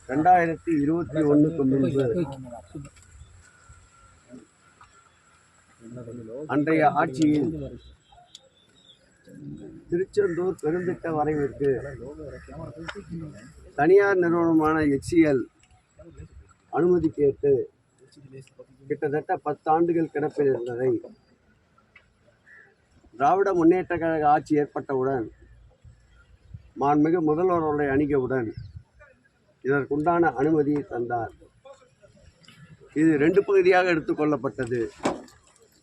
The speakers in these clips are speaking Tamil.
2021க்கு முன்பு அன்றைய ஆட்சியில் திருச்செந்தூர் பெருந்திட்ட வரைவிற்கு தனியார் நிறுவனமான HCL அனுமதி கேட்டு கிட்டத்தட்ட 10 ஆண்டுகள் கிடப்பில் இருந்ததை திராவிட முன்னேற்ற கழக ஆட்சி ஏற்பட்டவுடன் மாண்புமிகு முதல்வர்களை அணுகியவுடன் இதற்குண்டான அனுமதியை தந்தார். இது 2 பகுதியாக எடுத்துக்கொள்ளப்பட்டது.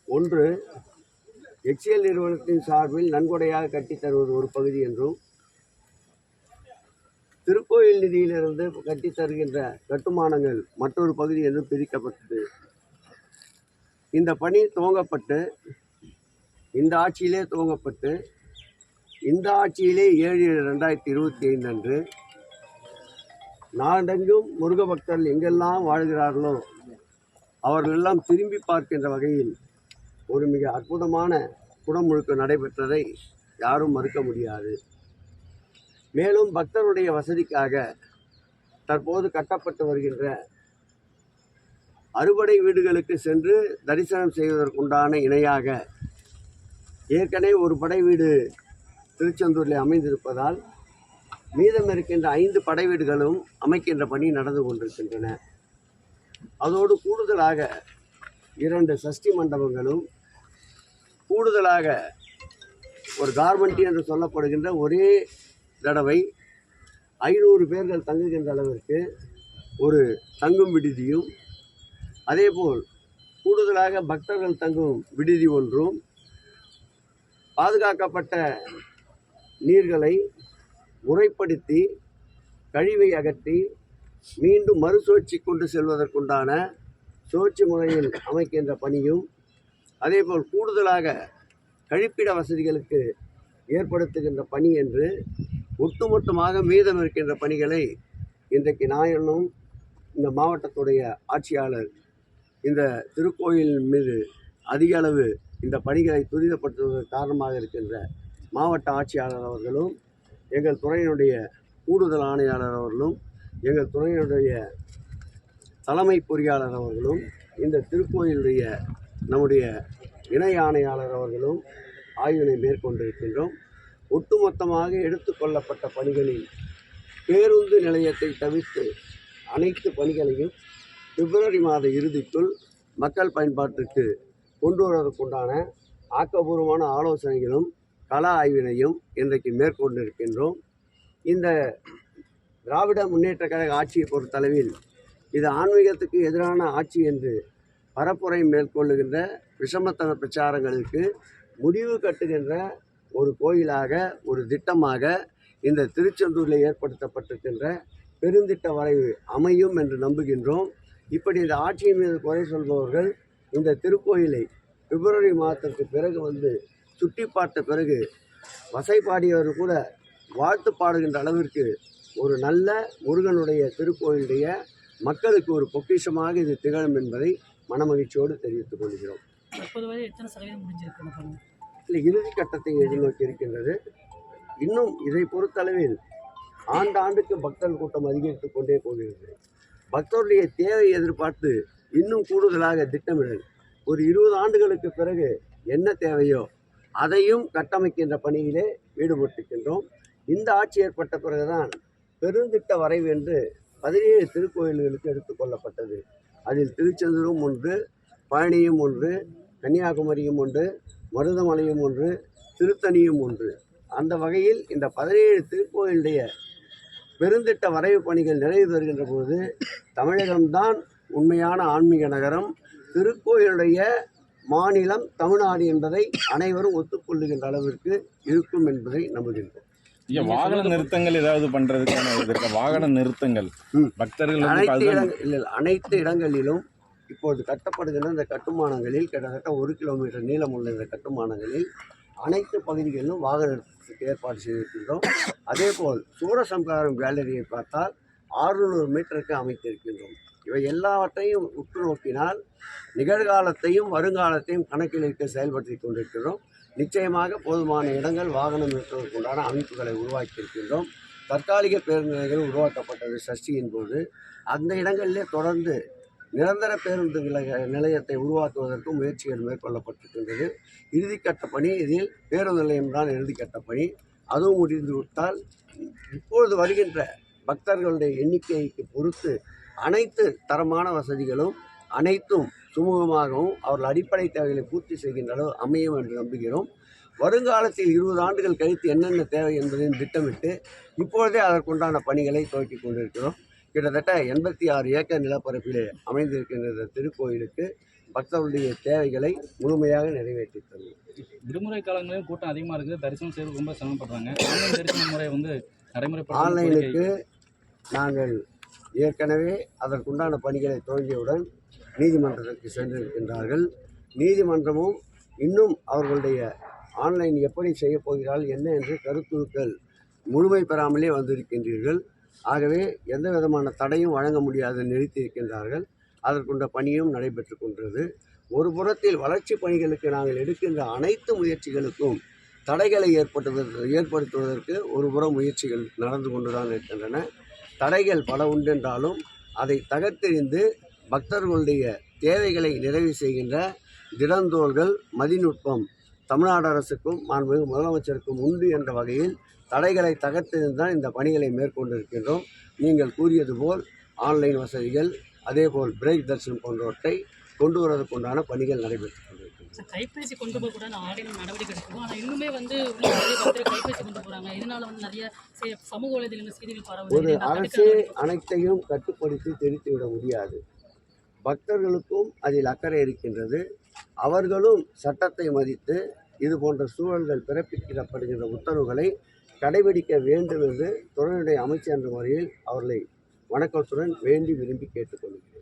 ஒன்று, HCL நிறுவனத்தின் சார்பில் நன்கொடையாக கட்டித்தருவது ஒரு பகுதி என்றும், திருக்கோயில் நிதியிலிருந்து கட்டித்தருகின்ற கட்டுமானங்கள் மற்றொரு பகுதி என்றும் பிரிக்கப்பட்டது. இந்த பணி துவங்கப்பட்டு இந்த ஆட்சியிலே துவங்கப்பட்டு இந்த ஆட்சியிலே 7/7/2025 அன்று நாடெங்கும் முருக பக்தர்கள் எங்கெல்லாம் வாழ்கிறார்களோ அவர்களெல்லாம் திரும்பி பார்க்கின்ற வகையில் ஒரு மிக அற்புதமான குடமுழுக்கு நடைபெற்றதை யாரும் மறுக்க முடியாது. மேலும் பக்தருடைய வசதிக்காக தற்போது கட்டப்பட்டு வருகின்ற அறுபடை வீடுகளுக்கு சென்று தரிசனம் செய்வதற்குண்டான இணையாக ஏற்கனவே ஒரு படை வீடு திருச்செந்தூரில் அமைந்திருப்பதால் மீதம் இருக்கின்ற 5 படை வீடுகளும் அமைக்கின்ற பணி நடந்து கொண்டிருக்கின்றன. அதோடு கூடுதலாக 2 சஷ்டி மண்டபங்களும், கூடுதலாக ஒரு கார்மெண்டி என்று சொல்லப்படுகின்ற ஒரே தடவை 500 பேர்கள் தங்குகின்ற அளவிற்கு ஒரு தங்கும் விடுதியும், அதேபோல் கூடுதலாக பக்தர்கள் தங்கும் விடுதி ஒன்றும், பாதுகாக்கப்பட்ட நீர்களை முறைப்படுத்தி கழிவை அகற்றி மீண்டும் மறுசுழற்சி கொண்டு செல்வதற்குண்டான சுழற்சி முறையில் அமைக்கின்ற பணியும், அதேபோல் கூடுதலாக கழிப்பிட வசதிகளுக்கு ஏற்படுத்துகின்ற பணி என்று ஒட்டுமொத்தமாக மீதம் இருக்கின்ற பணிகளை இன்றைக்கு நானும் இந்த மாவட்டத்துடைய ஆட்சியாளர் இந்த திருக்கோயில் மீது அதிக அளவு இந்த பணிகளை துரிதப்படுத்துவதற்கு காரணமாக இருக்கின்ற மாவட்ட ஆட்சியாளர் அவர்களும், எங்கள் துறையினுடைய கூடுதல் ஆணையாளர் அவர்களும், எங்கள் துறையினுடைய தலைமை பொறியாளர் அவர்களும், இந்த திருக்கோயிலுடைய நம்முடைய இணை ஆணையாளர் அவர்களும் ஆய்வினை மேற்கொண்டிருக்கின்றோம். ஒட்டுமொத்தமாக எடுத்துக்கொள்ளப்பட்ட பணிகளில் பேருந்து நிலையத்தை தவிர்த்து அனைத்து பணிகளையும் பிப்ரவரி மாத இறுதிக்குள் மக்கள் பயன்பாட்டிற்கு கொண்டு வருவதற்குண்டான ஆக்கப்பூர்வமான ஆலோசனைகளும் கள ஆய்வினையும் இன்றைக்கு மேற்கொண்டிருக்கின்றோம். இந்த திராவிட முன்னேற்ற கழக ஆட்சியை பொறுத்தளவில் இது ஆன்மீகத்துக்கு எதிரான ஆட்சி என்று பரப்புரை மேற்கொள்ளுகின்ற விஷமத்தன பிரச்சாரங்களுக்கு முடிவு கட்டுகின்ற ஒரு கோயிலாக, ஒரு திட்டமாக இந்த திருச்செந்தூரில் ஏற்படுத்தப்பட்டிருக்கின்ற பெருந்திட்ட வரைவு அமையும் என்று நம்புகின்றோம். இப்படி இந்த ஆட்சியின் மீது குறை சொல்பவர்கள் இந்த திருக்கோயிலை பிப்ரவரி மாதத்திற்கு பிறகு வந்து சுற்றி பார்த்த பிறகு வசைப்பாடியவர் கூட வாழ்த்து பாடுகின்ற அளவிற்கு ஒரு நல்ல முருகனுடைய திருக்கோயிலுடைய மக்களுக்கு ஒரு பொக்கிஷமாக இது திகழும் என்பதை மனமகிழ்ச்சியோடு தெரிவித்துக் கொள்கிறோம். இல்லை, இறுதி கட்டத்தை எதிர்நோக்கி இருக்கின்றது. இன்னும் இதை பொறுத்தளவில் ஆண்டாண்டுக்கு பக்தர்கள் கூட்டம் அதிகரித்து கொண்டே போகிறது. பக்தருடைய தேவை எதிர்பார்த்து இன்னும் கூடுதலாக திட்டமிடல் ஒரு 20 ஆண்டுகளுக்கு பிறகு என்ன தேவையோ அதையும் கட்டமைக்கின்ற பணியிலே ஈடுபட்டிருக்கின்றோம். இந்த ஆட்சி ஏற்பட்ட பிறகுதான் பெருந்திட்ட வரைவு என்று 17 திருக்கோயில்களுக்கு எடுத்துக்கொள்ளப்பட்டது. அதில் திருச்செந்தூரும் ஒன்று, பழனியும் ஒன்று, கன்னியாகுமரியும் ஒன்று, மருதமலையும் ஒன்று, திருத்தணியும் ஒன்று. அந்த வகையில் இந்த 17 திருக்கோயிலுடைய பெருந்திட்ட வரைவு பணிகள் நிறைவு பெறுகின்ற போது தமிழகம்தான் உண்மையான ஆன்மீக நகரம், திருக்கோயிலுடைய மாநிலம் தமிழ்நாடு என்பதை அனைவரும் ஒத்துக்கொள்ளுகின்ற அளவிற்கு இருக்கும் என்பதை நம்புகின்றோம். வாகன நிறுத்தங்கள் ஏதாவது பண்றதுக்கான வாகன நிறுத்தங்கள் பக்தர்கள் அனைத்து இடங்களிலும் இப்போது கட்டப்படுகின்ற இந்த கட்டுமானங்களில் கிட்டத்தட்ட 1 கிலோமீட்டர் நீளம் உள்ள இந்த கட்டுமானங்களில் அனைத்து பகுதிகளிலும் வாகன நிறுத்தத்துக்கு ஏற்பாடு செய்திருக்கின்றோம். அதேபோல் சூரசம்ஹாரம் கேலரியை பார்த்தால் 600 மீட்டருக்கு அமைத்திருக்கின்றோம். இவை எல்லாவற்றையும் உற்று நோக்கினால் நிகழ்காலத்தையும் வருங்காலத்தையும் கணக்கில் வைத்து செயல்படுத்தி கொண்டிருக்கிறோம். நிச்சயமாக போதுமான இடங்கள் வாகனம் நிறுத்துவதற்குண்டான அமைப்புகளை உருவாக்கியிருக்கின்றோம். தற்காலிக பேருந்து நிலையங்கள் உருவாக்கப்பட்டது சஷ்டியின் போது. அந்த இடங்களிலே தொடர்ந்து நிரந்தர பேருந்து நிலையத்தை உருவாக்குவதற்கும் முயற்சிகள் மேற்கொள்ளப்பட்டிருக்கின்றது. இறுதிக்கட்ட பணி இதில் பேருந்து நிலையம்தான் இறுதிக்கட்ட பணி. அதுவும் முடிந்துவிட்டால் இப்பொழுது வருகின்ற பக்தர்களுடைய எண்ணிக்கைக்கு பொறுத்து அனைத்து தரமான வசதிகளும் அனைத்தும் சுமூகமாகவும் அவர்கள் அடிப்படை தேவைகளை பூர்த்தி செய்கின்ற அளவு அமையும் என்று நம்புகிறோம். வருங்காலத்தில் 20 ஆண்டுகள் கழித்து என்னென்ன தேவை என்பதையும் திட்டமிட்டு இப்பொழுதே அதற்குண்டான பணிகளை துவக்கி கொண்டிருக்கிறோம். கிட்டத்தட்ட 86 ஏக்கர் நிலப்பரப்பிலே அமைந்திருக்கின்ற இந்த திருக்கோயிலுக்கு பக்தர்களுடைய தேவைகளை முழுமையாக நிறைவேற்றி தருவோம். விடுமுறை காலங்களிலும் கூட்டம் அதிகமாக இருக்குது, தரிசனம் செய்வது ரொம்ப சிரமப்படுறாங்க. ஆன்லைன் தரிசன முறை வந்து நடைமுறைப்படுத்த ஆன்லைனுக்கு நாங்கள் ஏற்கனவே அதற்குண்டான பணிகளை துவங்கியவுடன் நீதிமன்றத்திற்கு சென்றிருக்கின்றார்கள். நீதிமன்றமும் இன்னும் அவர்களுடைய ஆன்லைன் எப்படி செய்யப் போகிறார்கள் என்ன என்று கருத்துக்கள் முழுமை பெறாமலே வந்திருக்கின்றீர்கள். ஆகவே எந்த விதமான தடையும் வழங்க முடியாது நிறுத்தியிருக்கின்றார்கள். அதற்குண்ட பணியும் நடைபெற்று கொண்டது. ஒரு புறத்தில் வளர்ச்சி பணிகளுக்கு நாங்கள் எடுக்கின்ற அனைத்து முயற்சிகளுக்கும் தடைகளை ஏற்படுத்துவதற்கு ஒரு புறம் முயற்சிகள் நடந்து கொண்டுதான் இருக்கின்றன. தடைகள் பல உண்டென்றாலும் அதை தகர்த்தெறிந்து பக்தர்களுடைய தேவைகளை நிறைவு செய்கின்ற திடந்தோள்கள் மதிநுட்பம் தமிழ்நாடு அரசுக்கும் மாண்புமிகு முதலமைச்சருக்கும் உண்டு என்ற வகையில் தடைகளை தகர்த்தெறிந்துதான் இந்த பணிகளை மேற்கொண்டிருக்கின்றோம். நீங்கள் கூறியது போல் ஆன்லைன் வசதிகள் அதேபோல் பிரேக் தரிசனம் போன்றவற்றை கொண்டு வருவதற்குண்டான பணிகள் நடைபெற்று கொண்டிருக்கின்றன. கைபேசி கொண்டு போக கூட ஆன்லைன் நடவடிக்கை எடுக்கும். ஆனால் இன்னுமே வந்து நிறைய பக்தர்கள் கைபேசி கொண்டு போகிறாங்க. இதனால வந்து நிறைய சமூக வலைதளங்கள் செய்திகள் பரவுது. ஒரு அரசே அனைத்தையும் கட்டுப்படுத்தி தெரிவித்துவிட முடியாது. பக்தர்களுக்கும் அதில் அக்கறை இருக்கின்றது. அவர்களும் சட்டத்தை மதித்து இது போன்ற சூழல்கள் பிறப்பிக்கப்படுகின்ற உத்தரவுகளை கடைபிடிக்க வேண்டும் என்று துறையினுடைய அமைச்சர் என்ற முறையில் அவர்களை வணக்கத்துடன் வேண்டி விரும்பி கேட்டுக்கொள்கிறேன்.